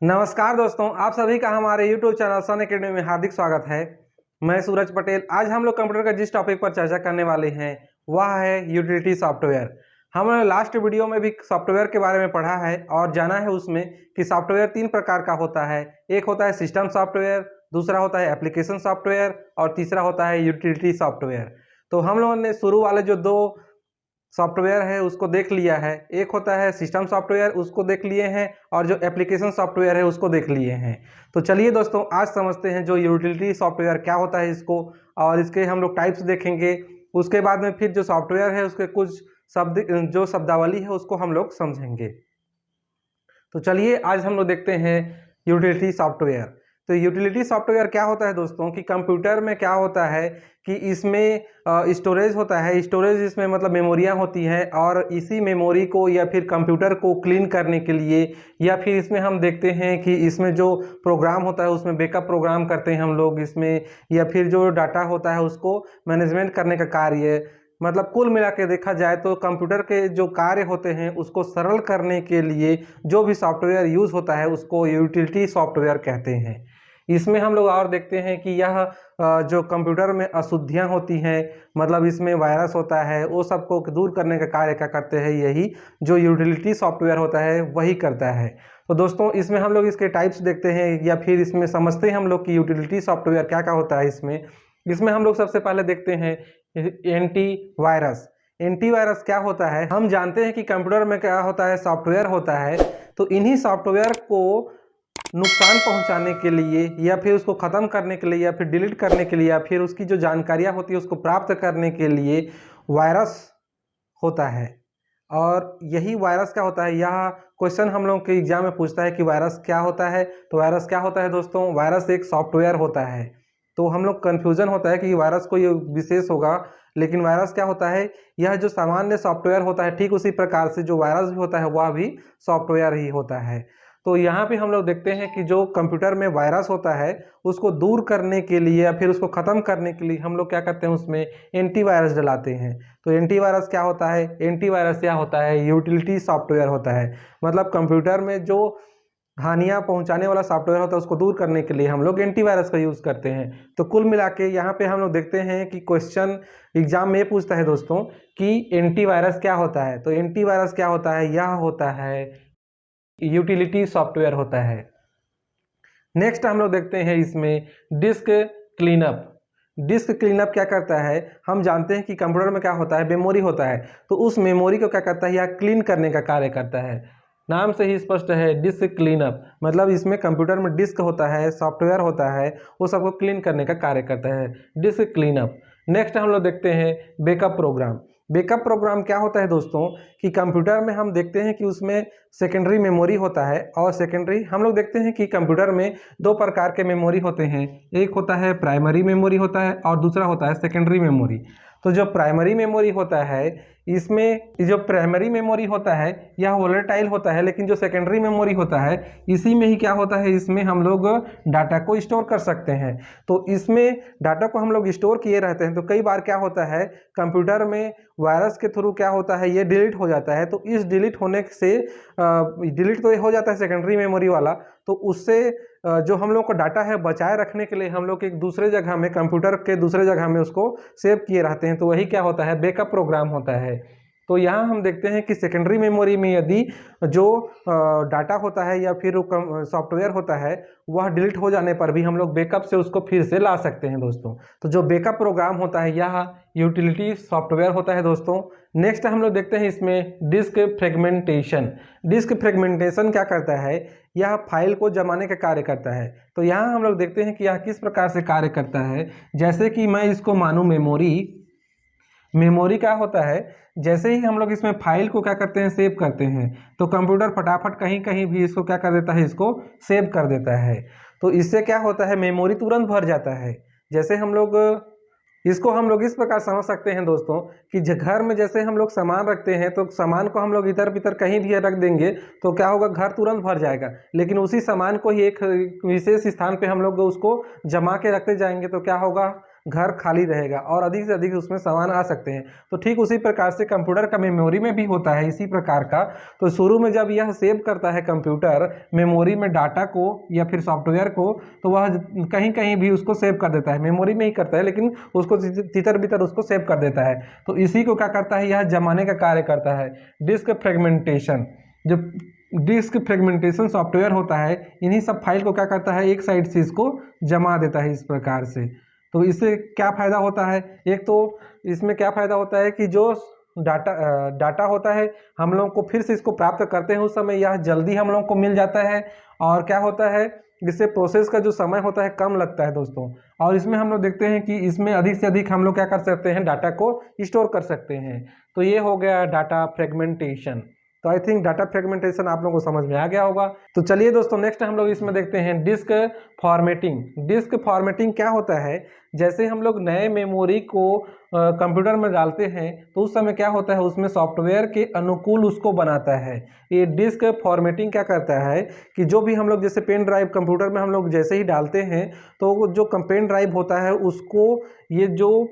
नमस्कार दोस्तों, आप सभी का हमारे YouTube चैनल सन एकेडमी में हार्दिक स्वागत है। मैं सूरज पटेल। आज हम लोग कंप्यूटर का जिस टॉपिक पर चर्चा करने वाले हैं वह है यूटिलिटी सॉफ्टवेयर। हमने लास्ट वीडियो में भी सॉफ्टवेयर के बारे में पढ़ा है और जाना है उसमें कि सॉफ्टवेयर तीन प्रकार का होता है। एक होता है सिस्टम सॉफ्टवेयर, दूसरा होता है एप्लीकेशन सॉफ्टवेयर और तीसरा होता है यूटिलिटी सॉफ्टवेयर। तो हम लोगों ने शुरू वाले जो दो सॉफ्टवेयर है उसको देख लिया है। एक होता है सिस्टम सॉफ्टवेयर, उसको देख लिए हैं, और जो एप्लीकेशन सॉफ्टवेयर है उसको देख लिए हैं। तो चलिए दोस्तों, आज समझते हैं जो यूटिलिटी सॉफ्टवेयर क्या होता है इसको, और इसके हम लोग टाइप्स देखेंगे। उसके बाद में फिर जो सॉफ्टवेयर है उसके कुछ शब्द, जो शब्दावली है उसको हम लोग समझेंगे। तो चलिए आज हम लोग देखते हैं यूटिलिटी सॉफ्टवेयर। तो यूटिलिटी सॉफ्टवेयर क्या होता है दोस्तों कि कंप्यूटर में क्या होता है कि इसमें स्टोरेज होता है। स्टोरेज इसमें मतलब मेमोरियाँ होती हैं, और इसी मेमोरी को या फिर कंप्यूटर को क्लीन करने के लिए, या फिर इसमें हम देखते हैं कि इसमें जो प्रोग्राम होता है उसमें बैकअप प्रोग्राम करते हैं हम लोग इसमें, या फिर जो डाटा होता है उसको मैनेजमेंट करने का कार्य। मतलब कुल मिला के देखा जाए तो कंप्यूटर के जो कार्य होते हैं उसको सरल करने के लिए जो भी सॉफ्टवेयर यूज़ होता है उसको यूटिलिटी सॉफ्टवेयर कहते हैं। इसमें हम लोग और देखते हैं कि यह जो कंप्यूटर में अशुद्धियाँ होती हैं, मतलब इसमें वायरस होता है, वो सबको दूर करने का कार्य क्या करते हैं, यही जो यूटिलिटी सॉफ्टवेयर होता है वही करता है। तो दोस्तों इसमें हम लोग इसके टाइप्स देखते हैं, या फिर इसमें समझते हैं हम लोग कि यूटिलिटी सॉफ्टवेयर क्या क्या होता है। इसमें इसमें हम लोग सबसे पहले देखते हैं एंटी वायरस। एंटीवायरस क्या होता है, हम जानते हैं कि कंप्यूटर में क्या होता है, सॉफ्टवेयर होता है। तो इन्हीं सॉफ्टवेयर को नुकसान पहुंचाने के लिए, या फिर उसको ख़त्म करने के लिए, या फिर डिलीट करने के लिए, या फिर उसकी जो जानकारियां होती है उसको प्राप्त करने के लिए वायरस होता है। और यही वायरस क्या होता है, यह क्वेश्चन हम लोग के एग्जाम में पूछता है कि वायरस क्या होता है। तो वायरस क्या होता है दोस्तों, वायरस एक सॉफ्टवेयर होता है। तो हम लोग कन्फ्यूजन होता है कि वायरस कोई विशेष होगा, लेकिन वायरस क्या होता है, यह जो सामान्य सॉफ्टवेयर होता है ठीक उसी प्रकार से जो वायरस भी होता है वह भी सॉफ्टवेयर ही होता है। तो यहाँ पे हम लोग देखते हैं कि जो कंप्यूटर में वायरस होता है उसको दूर करने के लिए या फिर उसको ख़त्म करने के लिए हम लोग क्या करते हैं, उसमें एंटीवायरस डलाते हैं। तो एंटीवायरस क्या होता है, एंटीवायरस क्या होता है, यूटिलिटी सॉफ्टवेयर होता है। मतलब कंप्यूटर में जो हानियां पहुंचाने वाला सॉफ्टवेयर होता है उसको दूर करने के लिए हम लोग एंटीवायरस का यूज़ करते हैं। तो कुल मिला के यहाँ पे हम लोग देखते हैं कि क्वेश्चन एग्जाम में ये पूछता है दोस्तों कि एंटीवायरस क्या होता है। तो एंटीवायरस क्या होता है, यह होता है यूटिलिटी सॉफ्टवेयर होता है। नेक्स्ट हम लोग देखते हैं इसमें डिस्क क्लीनअप। डिस्क क्लीनअप क्या करता है, हम जानते हैं कि कंप्यूटर में क्या होता है, मेमोरी होता है। तो उस मेमोरी को क्या करता है, या क्लीन करने का कार्य करता है। नाम से ही स्पष्ट है, डिस्क क्लीनअप। मतलब इसमें कंप्यूटर में डिस्क होता है, सॉफ्टवेयर होता है, वो सबको क्लीन करने का कार्य करता है, डिस्क क्लीनअप। नेक्स्ट हम लोग देखते हैं बैकअप प्रोग्राम। बैकअप प्रोग्राम क्या होता है दोस्तों कि कंप्यूटर में हम देखते हैं कि उसमें सेकेंडरी मेमोरी होता है, और सेकेंडरी हम लोग देखते हैं कि कंप्यूटर में दो प्रकार के मेमोरी होते हैं। एक होता है प्राइमरी मेमोरी होता है, और दूसरा होता है सेकेंडरी मेमोरी। तो जो प्राइमरी मेमोरी होता है, इसमें जो प्राइमरी मेमोरी होता है यह वोलेटाइल होता है, लेकिन जो सेकेंडरी मेमोरी होता है इसी में ही क्या होता है, इसमें हम लोग डाटा को स्टोर कर सकते हैं। तो इसमें डाटा को हम लोग स्टोर किए रहते हैं। तो कई बार क्या होता है, कंप्यूटर में वायरस के थ्रू क्या होता है, ये डिलीट हो जाता है। तो इस डिलीट होने से डिलीट तो ये हो जाता है सेकेंडरी मेमोरी वाला, तो उससे जो हम लोग को डाटा है बचाए रखने के लिए हम लोग एक दूसरे जगह में, कंप्यूटर के दूसरे जगह में उसको सेव किए रहते हैं। तो वही क्या होता है, बैकअप प्रोग्राम होता है। तो यहाँ हम देखते हैं कि सेकेंडरी मेमोरी में यदि जो डाटा होता है या फिर सॉफ्टवेयर होता है वह डिलीट हो जाने पर भी हम लोग बैकअप से उसको फिर से ला सकते हैं दोस्तों। तो जो बैकअप प्रोग्राम होता है यह यूटिलिटी सॉफ्टवेयर होता है दोस्तों। नेक्स्ट हम लोग देखते हैं इसमें डिस्क फ्रेगमेंटेशन। डिस्क फ्रेगमेंटेशन क्या करता है, यह फाइल को जमाने का कार्य करता है। तो यहाँ हम लोग देखते हैं कि यह किस प्रकार से कार्य करता है। जैसे कि मैं इसको मानूं मेमोरी। मेमोरी क्या होता है, जैसे ही हम लोग इसमें फाइल को क्या करते हैं, सेव करते हैं, तो कंप्यूटर फटाफट कहीं कहीं भी इसको क्या कर देता है, इसको सेव कर देता है। तो इससे क्या होता है, मेमोरी तुरंत भर जाता है। जैसे हम लोग इसको हम लोग इस प्रकार समझ सकते हैं दोस्तों कि घर में जैसे हम लोग सामान रखते हैं, तो सामान को हम लोग इधर बिधर कहीं भी रख देंगे तो क्या होगा, घर तुरंत भर जाएगा। लेकिन उसी सामान को ही एक विशेष स्थान पे हम लोग उसको जमा के रखते जाएंगे तो क्या होगा, घर खाली रहेगा और अधिक से अधिक उसमें सामान आ सकते हैं। तो ठीक उसी प्रकार से कंप्यूटर का मेमोरी में भी होता है इसी प्रकार का। तो शुरू में जब यह सेव करता है कंप्यूटर मेमोरी में डाटा को या फिर सॉफ्टवेयर को, तो वह कहीं कहीं भी उसको सेव कर देता है, मेमोरी में ही करता है लेकिन उसको तितर बितर उसको सेव कर देता है। तो इसी को क्या करता है, यह जमाने का कार्य करता है। डिस्क फ्रेगमेंटेशन, जो डिस्क फ्रेगमेंटेशन सॉफ्टवेयर होता है, इन्हीं सब फाइल को क्या करता है, एक साइड से इसको जमा देता है इस प्रकार से। तो इससे क्या फ़ायदा होता है, एक तो इसमें क्या फ़ायदा होता है कि जो डाटा होता है हम लोग को फिर से इसको प्राप्त करते हैं उस समय यह जल्दी हम लोग को मिल जाता है। और क्या होता है, इससे प्रोसेस का जो समय होता है कम लगता है दोस्तों। और इसमें हम लोग देखते हैं कि इसमें अधिक से अधिक हम लोग क्या कर सकते हैं, डाटा को स्टोर कर सकते हैं। तो ये हो गया डाटा फ्रेगमेंटेशन। तो आई थिंक डाटा फ्रेगमेंटेशन आप लोगों को समझ में आ गया होगा। तो चलिए दोस्तों नेक्स्ट हम लोग इसमें देखते हैं डिस्क फॉर्मेटिंग। डिस्क फॉर्मेटिंग क्या होता है, जैसे हम लोग नए मेमोरी को कंप्यूटर में डालते हैं तो उस समय क्या होता है, उसमें सॉफ्टवेयर के अनुकूल उसको बनाता है। ये डिस्क फॉर्मेटिंग क्या करता है कि जो भी हम लोग जैसे पेन ड्राइव कंप्यूटर में हम लोग जैसे ही डालते हैं तो वो जो पेन ड्राइव होता है उसको ये जो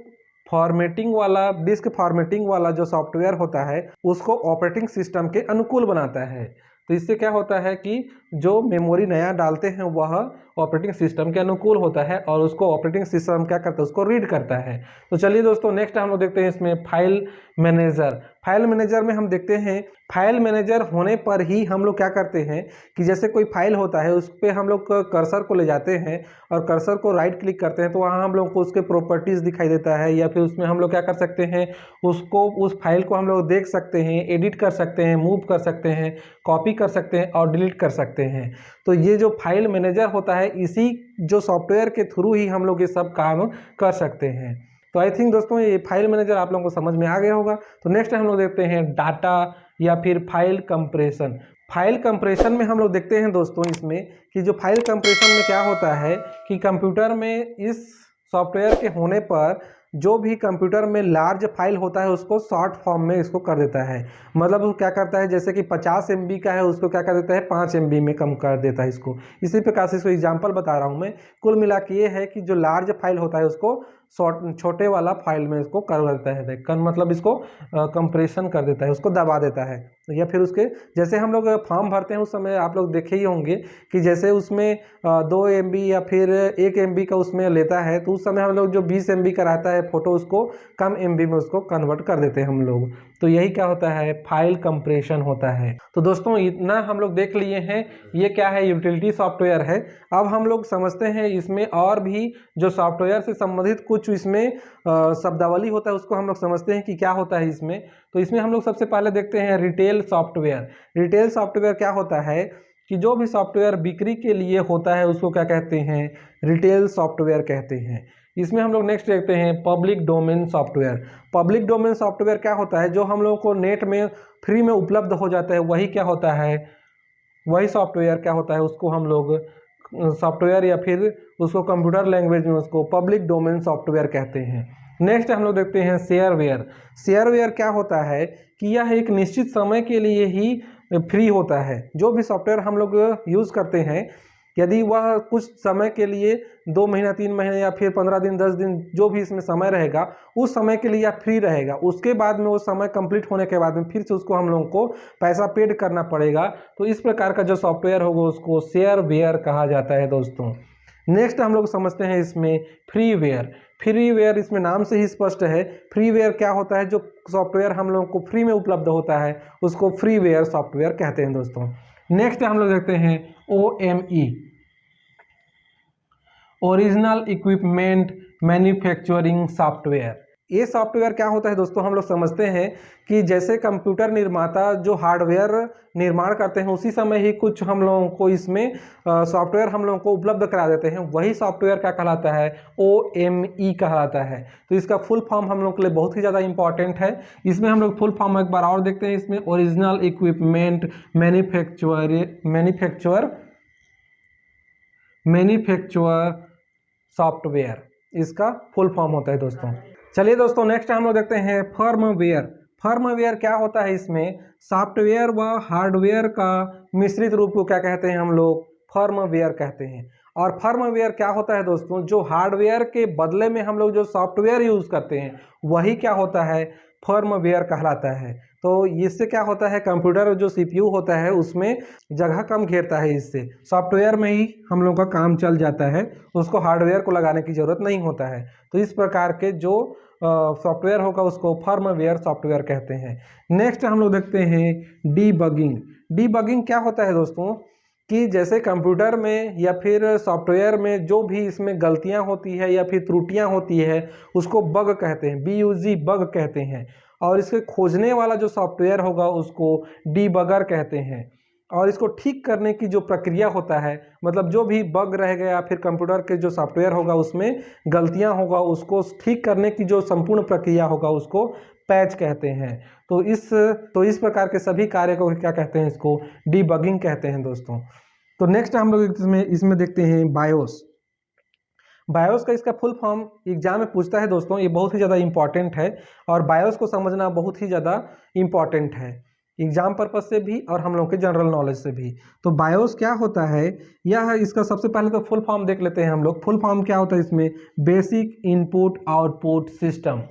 फॉर्मेटिंग वाला डिस्क फॉर्मेटिंग वाला जो सॉफ्टवेयर होता है उसको ऑपरेटिंग सिस्टम के अनुकूल बनाता है। तो इससे क्या होता है कि जो मेमोरी नया डालते हैं वह ऑपरेटिंग सिस्टम के अनुकूल होता है और उसको ऑपरेटिंग सिस्टम क्या करता है, उसको रीड करता है। तो चलिए दोस्तों नेक्स्ट हम लोग देखते हैं इसमें फाइल मैनेजर। फाइल मैनेजर में हम देखते हैं, फाइल मैनेजर होने पर ही हम लोग क्या करते हैं कि जैसे कोई फाइल होता है उस पर हम लोग कर्सर को ले जाते हैं और कर्सर को राइट क्लिक करते हैं तो वहाँ हम लोग को उसके प्रॉपर्टीज़ दिखाई देता है, या फिर उसमें हम लोग क्या कर सकते हैं, उसको उस फाइल को हम लोग देख सकते हैं, एडिट कर सकते हैं, मूव कर सकते हैं, कॉपी कर सकते हैं और डिलीट कर सकते हैं। तो ये जो फाइल मैनेजर होता है इसी जो सॉफ्टवेयर के थ्रू ही हम लोग ये सब काम कर सकते हैं। तो आई थिंक दोस्तों ये फाइल मैनेजर आप लोगों को समझ में आ गया होगा। तो नेक्स्ट हम लोग देखते हैं डाटा या फिर फाइल कंप्रेशन। फाइल कंप्रेशन में हम लोग देखते हैं दोस्तों इसमें कि जो फाइल कंप्रेशन में क्या होता है कि कंप्यूटर में इस सॉफ्टवेयर के होने पर जो भी कंप्यूटर में लार्ज फाइल होता है उसको शॉर्ट फॉर्म में इसको कर देता है। मतलब वो क्या करता है, जैसे कि 50 MB का है उसको क्या कर देता है 5 MB में कम कर देता है इसको। इसी प्रकार से इसको एग्जांपल बता रहा हूँ मैं। कुल मिला के ये है कि जो लार्ज फाइल होता है उसको छोटे वाला फाइल में इसको कर देता है, मतलब इसको कंप्रेशन कर देता है, उसको दबा देता है। या फिर उसके जैसे हम लोग फॉर्म भरते हैं उस समय आप लोग देखे ही होंगे कि जैसे उसमें 2 MB या फिर 1 MB का उसमें लेता है तो उस समय हम लोग जो 20 MB का रहता है फोटो उसको कम MB में उसको कन्वर्ट कर देते हैं हम लोग। तो यही क्या होता है, फाइल कंप्रेशन होता है। तो दोस्तों इतना हम लोग देख लिए हैं, ये क्या है, यूटिलिटी सॉफ्टवेयर है। अब हम लोग समझते हैं इसमें और भी जो सॉफ्टवेयर से संबंधित कुछ इसमें शब्दावली होता है उसको हम लोग समझते हैं कि क्या होता है इसमें। तो इसमें हम लोग सबसे पहले देखते हैं रिटेल सॉफ्टवेयर। रिटेल सॉफ्टवेयर क्या होता है कि जो भी सॉफ्टवेयर बिक्री के लिए होता है उसको क्या कहते हैं, रिटेल सॉफ्टवेयर कहते हैं। इसमें हम लोग नेक्स्ट देखते हैं public domain software. Public domain software क्या होता है, जो हम लोगों को नेट में फ्री में उपलब्ध हो जाता है वही क्या होता है, वही सॉफ्टवेयर क्या होता है, उसको हम लोग सॉफ्टवेयर या फिर उसको कंप्यूटर लैंग्वेज में उसको पब्लिक डोमेन सॉफ्टवेयर कहते हैं। नेक्स्ट हम लोग देखते हैं शेयरवेयर। शेयरवेयर क्या होता है कि यह एक निश्चित समय के लिए ही फ्री होता है। जो भी सॉफ्टवेयर हम लोग यूज़ करते हैं यदि वह कुछ समय के लिए 2 महीना 3 महीने या फिर 15 दिन 10 दिन जो भी इसमें समय रहेगा उस समय के लिए यह फ्री रहेगा। उसके बाद में वो समय कंप्लीट होने के बाद में फिर से उसको हम लोगों को पैसा पेड करना पड़ेगा। तो इस प्रकार का जो सॉफ्टवेयर होगा उसको शेयरवेयर कहा जाता है दोस्तों। नेक्स्ट हम लोग समझते हैं इसमें फ्रीवेयर। फ्रीवेयर इसमें नाम से ही स्पष्ट है, फ्रीवेयर क्या होता है, जो सॉफ्टवेयर हम लोगों को फ्री में उपलब्ध होता है उसको फ्रीवेयर सॉफ्टवेयर कहते हैं दोस्तों। नेक्स्ट हम लोग देखते हैं OME, original equipment manufacturing software. ये सॉफ्टवेयर क्या होता है दोस्तों, हम लोग समझते हैं कि जैसे कंप्यूटर निर्माता जो हार्डवेयर निर्माण करते हैं उसी समय ही कुछ हम लोगों को इसमें सॉफ्टवेयर हम लोगों को उपलब्ध करा देते हैं, वही सॉफ्टवेयर क्या कहलाता है, OME कहलाता है। तो इसका फुल फॉर्म हम लोग के लिए बहुत ही ज़्यादा इंपॉर्टेंट है। इसमें हम लोग फुल फॉर्म एक बार और देखते हैं, इसमें ओरिजिनल इक्विपमेंट मैन्युफैक्चर सॉफ्टवेयर, इसका फुल फॉर्म होता है दोस्तों। चलिए दोस्तों नेक्स्ट हम लोग देखते हैं फर्मवेयर। फर्मवेयर क्या होता है, इसमें सॉफ्टवेयर व हार्डवेयर का मिश्रित रूप को क्या कहते हैं हम लोग, फर्मवेयर कहते हैं। और फर्मवेयर क्या होता है दोस्तों, जो हार्डवेयर के बदले में हम लोग जो सॉफ्टवेयर यूज़ करते हैं वही क्या होता है, फर्मवेयर कहलाता है। तो इससे क्या होता है, कंप्यूटर जो सीपीयू होता है उसमें जगह कम घेरता है, इससे सॉफ्टवेयर में ही हम लोग का काम चल जाता है, उसको हार्डवेयर को लगाने की ज़रूरत नहीं होता है। तो इस प्रकार के जो सॉफ्टवेयर होगा उसको फर्मवेयर सॉफ्टवेयर कहते हैं। नेक्स्ट हम लोग देखते हैं डीबगिंग। डीबगिंग क्या होता है दोस्तों, कि जैसे कंप्यूटर में या फिर सॉफ्टवेयर में जो भी इसमें गलतियां होती है या फिर त्रुटियां होती है उसको बग कहते हैं, BUG बग कहते हैं। और इसके खोजने वाला जो सॉफ्टवेयर होगा उसको डीबगर कहते हैं। और इसको ठीक करने की जो प्रक्रिया होता है, मतलब जो भी बग रहेगा या फिर कंप्यूटर के जो सॉफ्टवेयर होगा उसमें गलतियां होगा उसको ठीक करने की जो संपूर्ण प्रक्रिया होगा उसको पैच कहते हैं। तो इस प्रकार के सभी कार्य को क्या कहते हैं, इसको डीबगिंग कहते हैं दोस्तों। तो नेक्स्ट हम लोग इसमें देखते हैं बायोस। बायोस का इसका फुल फॉर्म एग्जाम में पूछता है दोस्तों, ये बहुत ही ज़्यादा इंपॉर्टेंट है और बायोस को समझना बहुत ही ज़्यादा इंपॉर्टेंट है एग्जाम पर्पज से भी और हम लोग के जनरल नॉलेज से भी। तो बायोस क्या होता है, यह इसका सबसे पहले तो फुल फॉर्म देख लेते हैं हम लोग। फुल फॉर्म क्या होता है इसमें, बेसिक इनपुट आउटपुट सिस्टम।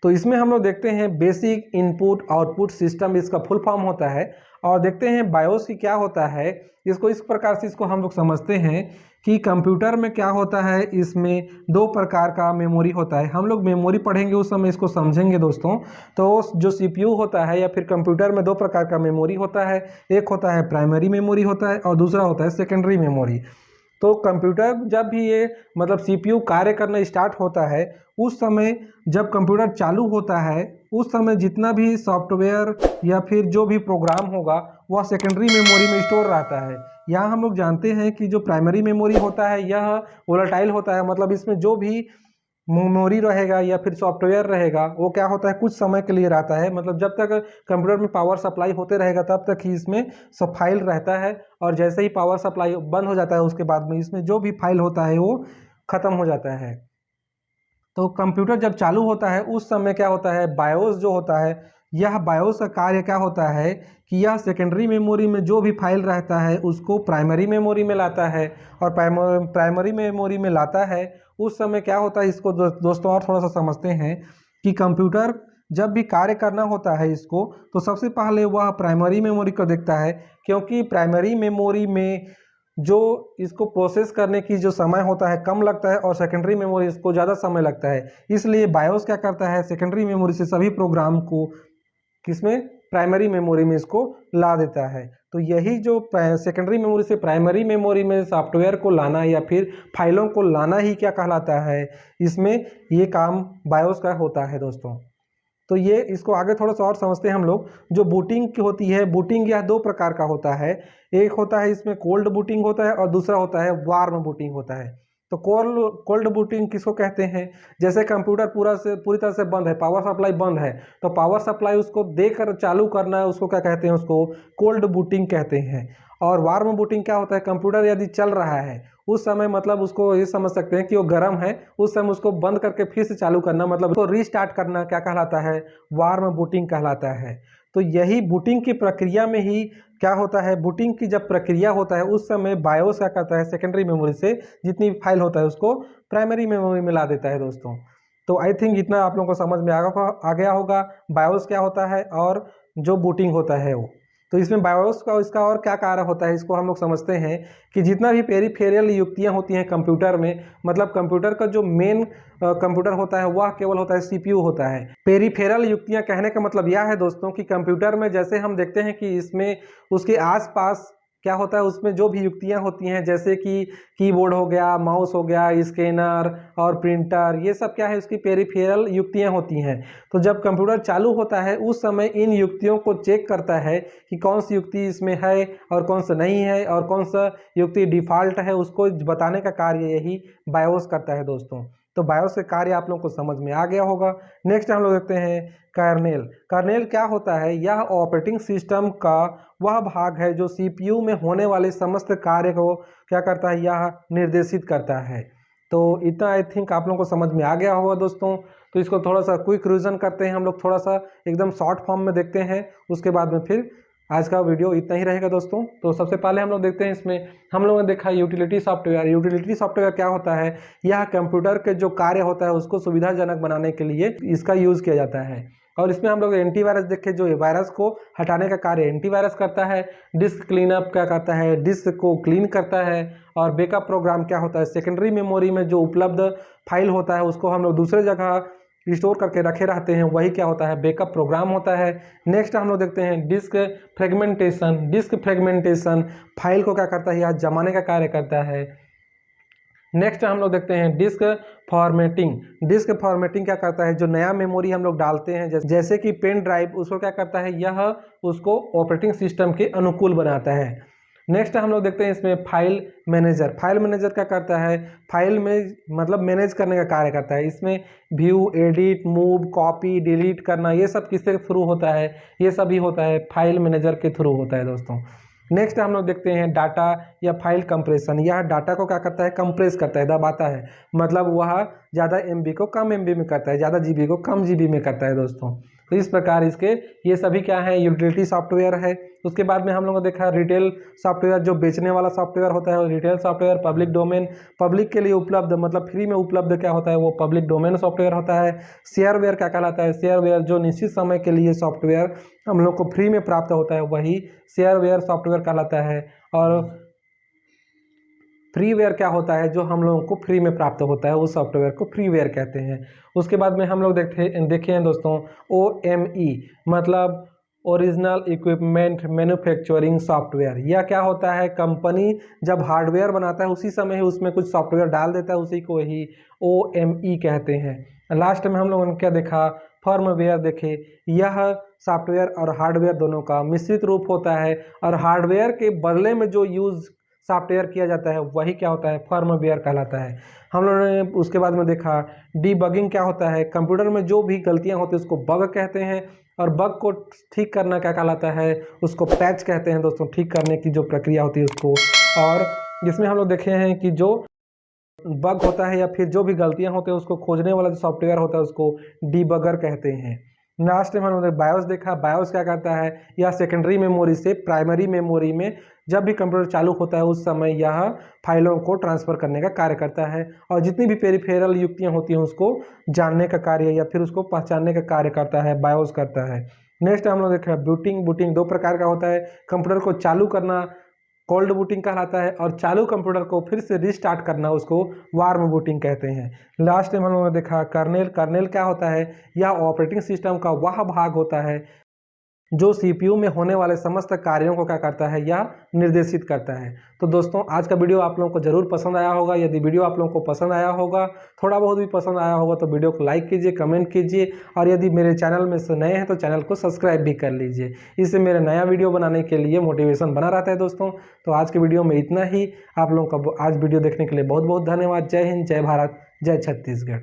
तो इसमें हम लोग देखते हैं बेसिक इनपुट आउटपुट सिस्टम इसका फुल फॉर्म होता है। और देखते हैं बायोस की क्या होता है, इसको इस प्रकार से इसको हम लोग समझते हैं कि कंप्यूटर में क्या होता है, इसमें दो प्रकार का मेमोरी होता है। हम लोग मेमोरी पढ़ेंगे उस समय इसको समझेंगे दोस्तों। तो जो सीपीयू होता है या फिर कंप्यूटर में दो प्रकार का मेमोरी होता है, एक होता है प्राइमरी मेमोरी होता है और दूसरा होता है सेकेंडरी मेमोरी। तो कंप्यूटर जब भी ये मतलब सीपीयू कार्य करना स्टार्ट होता है, उस समय जब कंप्यूटर चालू होता है उस समय जितना भी सॉफ्टवेयर या फिर जो भी प्रोग्राम होगा वह सेकेंडरी मेमोरी में स्टोर रहता है। यहाँ हम लोग जानते हैं कि जो प्राइमरी मेमोरी होता है यह वोलेटाइल होता है, मतलब इसमें जो भी मेमोरी रहेगा या फिर सॉफ्टवेयर रहेगा वो क्या होता है, कुछ समय के लिए रहता है। मतलब जब तक कंप्यूटर में पावर सप्लाई होते रहेगा तब तक ही इसमें सब फाइल रहता है, और जैसे ही पावर सप्लाई बंद हो जाता है उसके बाद में इसमें जो भी फाइल होता है वो ख़त्म हो जाता है। तो कंप्यूटर जब चालू होता है उस समय क्या होता है, बायोस जो होता है, यह बायोस का कार्य क्या होता है कि यह सेकेंडरी मेमोरी में जो भी फाइल रहता है उसको प्राइमरी मेमोरी में लाता है। और प्राइमरी मेमोरी में लाता है उस समय क्या होता है, इसको दोस्तों और थोड़ा सा समझते हैं कि कंप्यूटर जब भी कार्य करना होता है इसको, तो सबसे पहले वह प्राइमरी मेमोरी को देखता है, क्योंकि प्राइमरी मेमोरी में जो इसको प्रोसेस करने की जो समय होता है कम लगता है और सेकेंडरी मेमोरी इसको ज़्यादा समय लगता है। इसलिए बायोस क्या करता है, सेकेंडरी मेमोरी से सभी प्रोग्राम को किसमें, प्राइमरी मेमोरी में इसको ला देता है। तो यही जो सेकेंडरी मेमोरी से प्राइमरी मेमोरी में सॉफ्टवेयर को लाना या फिर फाइलों को लाना ही क्या कहलाता है, इसमें ये काम बायोस का होता है दोस्तों। तो ये इसको आगे थोड़ा सा और समझते हैं हम लोग। जो बूटिंग की होती है, बूटिंग यह दो प्रकार का होता है। एक होता है इसमें कोल्ड बूटिंग होता है और दूसरा होता है वार्म बूटिंग होता है। तो कोल्ड बूटिंग किसको कहते हैं, जैसे कंप्यूटर पूरी तरह से बंद है, पावर सप्लाई बंद है, तो पावर सप्लाई उसको देकर चालू करना है, उसको क्या कहते हैं, उसको कोल्ड बूटिंग कहते हैं। और वार्म बूटिंग क्या होता है, कंप्यूटर यदि चल रहा है उस समय मतलब उसको ये समझ सकते हैं कि वो गर्म है, उस समय उसको बंद करके फिर से चालू करना, मतलब उसको रीस्टार्ट करना क्या कहलाता है, वार्म बूटिंग कहलाता है। तो यही बूटिंग की प्रक्रिया में ही क्या होता है, बूटिंग की जब प्रक्रिया होता है उस समय बायोस क्या करता है, सेकेंडरी मेमोरी से जितनी फाइल होता है उसको प्राइमरी मेमोरी में ला देता है दोस्तों। तो आई थिंक इतना आप लोगों को समझ में आ गया होगा बायोस क्या होता है और जो बूटिंग होता है वो। तो इसमें बायोस का इसका और क्या कार्य होता है, इसको हम लोग समझते हैं कि जितना भी पेरिफेरल युक्तियां होती हैं कंप्यूटर में, मतलब कंप्यूटर का जो मेन कंप्यूटर होता है वह केवल होता है सीपीयू होता है। पेरिफेरल युक्तियां कहने का मतलब यह है दोस्तों कि कंप्यूटर में जैसे हम देखते हैं कि इसमें उसके आसपास क्या होता है, उसमें जो भी युक्तियां होती हैं जैसे कि कीबोर्ड हो गया, माउस हो गया, स्कैनर और प्रिंटर, ये सब क्या है, उसकी पेरिफेरल युक्तियां होती हैं। तो जब कंप्यूटर चालू होता है उस समय इन युक्तियों को चेक करता है कि कौन सी युक्ति इसमें है और कौन सा नहीं है और कौन सा युक्ति डिफ़ॉल्ट है, उसको बताने का कार्य यही बायोस करता है दोस्तों। तो बायोस के कार्य आप लोगों को समझ में आ गया होगा। नेक्स्ट हम लोग देखते हैं कर्नेल। कर्नेल क्या होता है, यह ऑपरेटिंग सिस्टम का वह भाग है जो सीपीयू में होने वाले समस्त कार्य को क्या करता है, यह निर्देशित करता है। तो इतना आई थिंक आप लोगों को समझ में आ गया होगा दोस्तों। तो इसको थोड़ा सा क्विक रिवीजन करते हैं हम लोग, थोड़ा सा एकदम शॉर्ट फॉर्म में देखते हैं, उसके बाद में फिर आज का वीडियो इतना ही रहेगा दोस्तों। तो सबसे पहले हम लोग देखते हैं, इसमें हम लोगों ने देखा यूटिलिटी सॉफ्टवेयर। यूटिलिटी सॉफ्टवेयर क्या होता है? यह कंप्यूटर के जो कार्य होता है उसको सुविधाजनक बनाने के लिए इसका यूज़ किया जाता है। और इसमें हम लोग एंटीवायरस देखे, जो वायरस को हटाने का कार्य एंटीवायरस करता है। डिस्क क्लीनअप क्या करता है? डिस्क को क्लीन करता है। और बैकअप प्रोग्राम क्या होता है? सेकेंडरी मेमोरी में जो उपलब्ध फाइल होता है उसको हम लोग दूसरे जगह स्टोर करके रखे रहते हैं, वही क्या होता है? बैकअप प्रोग्राम होता है। नेक्स्ट हम लोग देखते हैं disk fragmentation. Disk fragmentation file को क्या करता है? यह जमाने का कार्य करता है। नेक्स्ट हम लोग देखते हैं डिस्क फॉर्मेटिंग। डिस्क फॉर्मेटिंग क्या करता है? जो नया मेमोरी हम लोग डालते हैं, जैसे कि पेन ड्राइव, उसको क्या करता है? यह उसको ऑपरेटिंग सिस्टम के अनुकूल बनाता है। नेक्स्ट हम लोग देखते हैं इसमें फाइल मैनेजर। फाइल मैनेजर क्या करता है? फाइल में मतलब मैनेज करने का कार्य करता है। इसमें view, edit, move, copy, delete करना, ये सब किसके थ्रू होता है? ये सभी होता है फाइल मैनेजर के थ्रू होता है दोस्तों। नेक्स्ट हम लोग देखते हैं डाटा या फाइल कंप्रेशन। यह डाटा को क्या करता है? कंप्रेस करता है, दबाता है। मतलब वह ज़्यादा एमबी को कम एमबी में करता है, ज़्यादा जीबी को कम जीबी में करता है दोस्तों। तो इस प्रकार इसके ये सभी क्या है? यूटिलिटी सॉफ्टवेयर है। उसके बाद में हम लोगों ने देखा रिटेल सॉफ्टवेयर, जो बेचने वाला सॉफ्टवेयर होता है। और retail software public domain, public के लिए उपलब्ध, मतलब फ्री में उपलब्ध क्या होता है? वो पब्लिक डोमेन सॉफ्टवेयर होता है। शेयरवेयर क्या कहलाता है? शेयरवेयर जो निश्चित समय के लिए सॉफ्टवेयर हम लोग को फ्री में प्राप्त होता है, वही शेयरवेयर सॉफ्टवेयर कहलाता है। और फ्रीवेयर क्या होता है? जो हम लोगों को फ्री में प्राप्त होता है, उस सॉफ्टवेयर को फ्रीवेयर कहते हैं। उसके बाद में हम लोग देखे हैं दोस्तों OME, मतलब ओरिजिनल इक्विपमेंट मैन्युफैक्चरिंग सॉफ्टवेयर। यह क्या होता है? कंपनी जब हार्डवेयर बनाता है उसी समय ही उसमें कुछ सॉफ्टवेयर डाल देता है, उसी को ही OME कहते हैं। लास्ट में हम लोगों ने क्या देखा? फर्मवेयर देखे। यह सॉफ्टवेयर और हार्डवेयर दोनों का मिश्रित रूप होता है। और हार्डवेयर के बदले में जो यूज़ सॉफ्टवेयर किया जाता है वही क्या होता है? फर्मवेयर कहलाता है। हम लोगों ने उसके बाद में देखा डीबगिंग क्या होता है? कंप्यूटर में जो भी गलतियां होती है उसको बग कहते हैं। और बग को ठीक करना क्या कहलाता है? उसको पैच कहते हैं दोस्तों, ठीक करने की जो प्रक्रिया होती है उसको। और जिसमें हम लोग देखे हैं कि जो बग होता है या फिर जो भी गलतियां होती है उसको खोजने वाला जो सॉफ्टवेयर होता है उसको डीबगर कहते हैं। लास्ट में हमने बायोस देखा। बायोस क्या करता है? यह सेकेंडरी मेमोरी से प्राइमरी मेमोरी में जब भी कंप्यूटर चालू होता है उस समय यह फाइलों को ट्रांसफ़र करने का कार्य करता है। और जितनी भी पेरिफेरल युक्तियां होती हैं उसको जानने का कार्य या फिर उसको पहचानने का कार्य करता है, बायोस करता है। नेक्स्ट हम लोग देखा बूटिंग। बूटिंग दो प्रकार का होता है। कंप्यूटर को चालू करना कोल्ड बूटिंग कहलाता है, और चालू कंप्यूटर को फिर से रिस्टार्ट करना उसको वार्म बूटिंग कहते हैं। लास्ट में हम लोगों ने देखा कर्नेल। कर्नेल क्या होता है? यह ऑपरेटिंग सिस्टम का वह भाग होता है जो सीपीयू में होने वाले समस्त कार्यों को क्या करता है? यह निर्देशित करता है। तो दोस्तों आज का वीडियो आप लोगों को जरूर पसंद आया होगा। यदि वीडियो आप लोगों को पसंद आया होगा, थोड़ा बहुत भी पसंद आया होगा, तो वीडियो को लाइक कीजिए, कमेंट कीजिए। और यदि मेरे चैनल में से नए हैं तो चैनल को सब्सक्राइब भी कर लीजिए। इससे मेरे नया वीडियो बनाने के लिए मोटिवेशन बना रहता है दोस्तों। तो आज के वीडियो में इतना ही। आप लोगों का आज वीडियो देखने के लिए बहुत बहुत धन्यवाद। जय हिंद, जय भारत, जय छत्तीसगढ़।